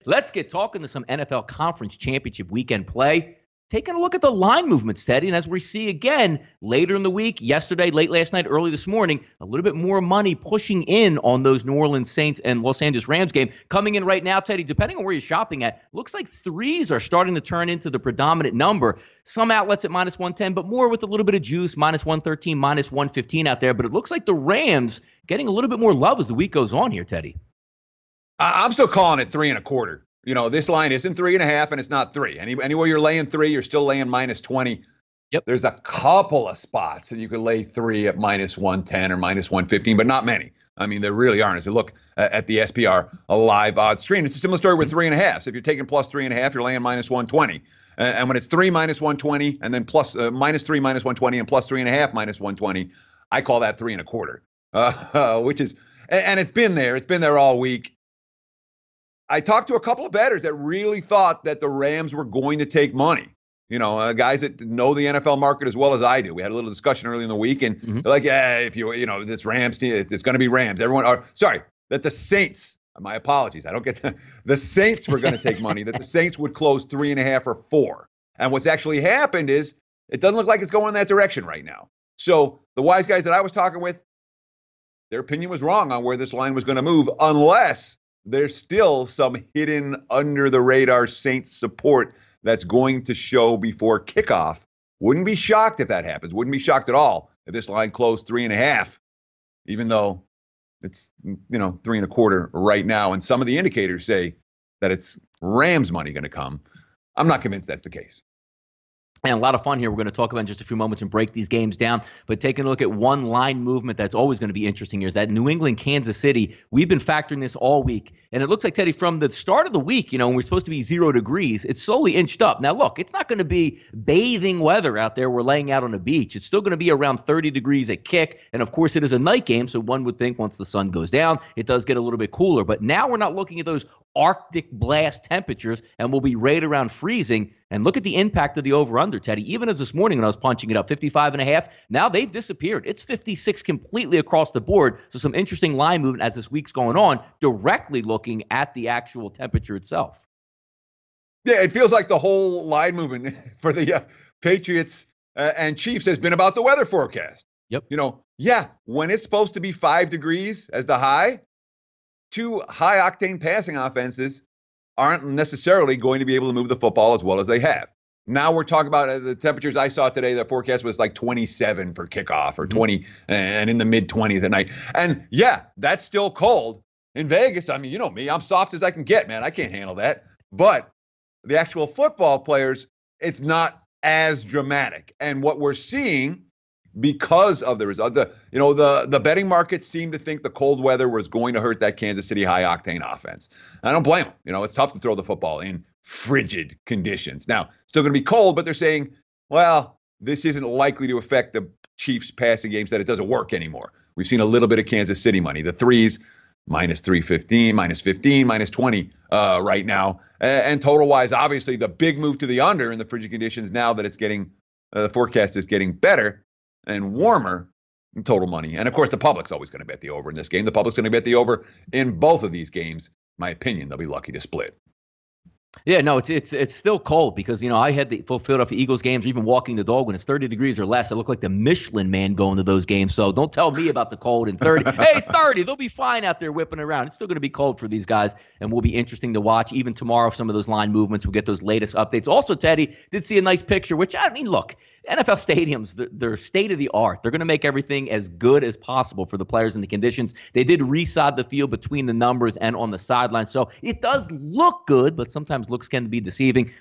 let's get talking to some NFL Conference Championship weekend play. Taking a look at the line movements, Teddy, and as we see again later in the week, yesterday, late last night, early this morning, a little bit more money pushing in on those New Orleans Saints and Los Angeles Rams game. Coming in right now, Teddy, depending on where you're shopping at, looks like threes are starting to turn into the predominant number. Some outlets at minus 110, but more with a little bit of juice, minus 113, minus 115 out there. But it looks like the Rams getting a little bit more love as the week goes on here, Teddy. I'm still calling it 3.25. You know, this line isn't 3.5 and it's not 3. Anywhere you're laying 3, you're still laying minus 20. Yep. There's a couple of spots that you could lay 3 at minus 110 or minus 115, but not many. I mean, there really aren't. As you look at the SPR, a live odds screen, it's a similar story with 3.5. So if you're taking plus 3.5, you're laying minus 120. And when it's 3 minus 120 and then plus minus 3 minus 120 and plus 3.5 minus 120, I call that 3.25, which is, and it's been there. It's been there all week. I talked to a couple of bettors that really thought that the Rams were going to take money. You know, guys that know the NFL market as well as I do. We had a little discussion early in the week, and they're like, yeah, if this Rams team, it's going to be Rams. That the Saints, my apologies, I don't get the Saints were going to take money, that the Saints would close 3.5 or 4. And what's actually happened is it doesn't look like it's going in that direction right now. So the wise guys that I was talking with, their opinion was wrong on where this line was going to move, unless there's still some hidden under the radar Saints support that's going to show before kickoff. Wouldn't be shocked if that happens. Wouldn't be shocked at all if this line closed 3.5, even though it's 3.25 right now. And some of the indicators say that it's Rams money going to come. I'm not convinced that's the case. And a lot of fun here. We're going to talk about in just a few moments and break these games down. But taking a look at one line movement that's always going to be interesting here is that New England, Kansas City. We've been factoring this all week. And it looks like, Teddy, from the start of the week, when we're supposed to be 0 degrees, it's slowly inched up. Now, look, it's not going to be bathing weather out there. We're laying out on a beach. It's still going to be around 30 degrees at kick. And, of course, it is a night game. So one would think once the sun goes down, it does get a little bit cooler. But now we're not looking at those Arctic blast temperatures, and we'll be right around freezing. And look at the impact of the over-under, Teddy. Even as this morning when I was punching it up, 55.5, now they've disappeared. It's 56 completely across the board. So some interesting line movement as this week's going on, directly looking at the actual temperature itself. Yeah, it feels like the whole line movement for the Patriots and Chiefs has been about the weather forecast. Yep. When it's supposed to be 5 degrees as the high, 2 high-octane passing offenses aren't necessarily going to be able to move the football as well as they have. Now we're talking about the temperatures I saw today. The forecast was like 27 for kickoff or 20 and in the mid-20s at night. And yeah, that's still cold. In Vegas, I mean, you know me, I'm soft as I can get, man. I can't handle that. But the actual football players, it's not as dramatic. And what we're seeing because of the result, the betting markets seem to think the cold weather was going to hurt that Kansas City high-octane offense. I don't blame them. It's tough to throw the football in frigid conditions. Now, still going to be cold, but they're saying, well, this isn't likely to affect the Chiefs' passing games, that it doesn't work anymore. We've seen a little bit of Kansas City money. The threes, minus 315, minus 15, minus 20 right now. And total-wise, obviously, the big move to the under in the frigid conditions now that it's getting, the forecast is getting better and warmer in total money. And, of course, the public's always going to bet the over in this game. The public's going to bet the over in both of these games. My opinion, they'll be lucky to split. Yeah, no, it's still cold because, I had the Philadelphia Eagles games or even walking the dog when it's 30 degrees or less. I look like the Michelin man going to those games. So don't tell me about the cold in 30. Hey, it's 30. They'll be fine out there whipping around. It's still going to be cold for these guys and will be interesting to watch. Even tomorrow, some of those line movements, we'll get those latest updates. Also, Teddy, did see a nice picture, which, look, NFL stadiums, they're state of the art. They're going to make everything as good as possible for the players and the conditions. They did resod the field between the numbers and on the sideline. So it does look good, but sometimes looks can be deceiving.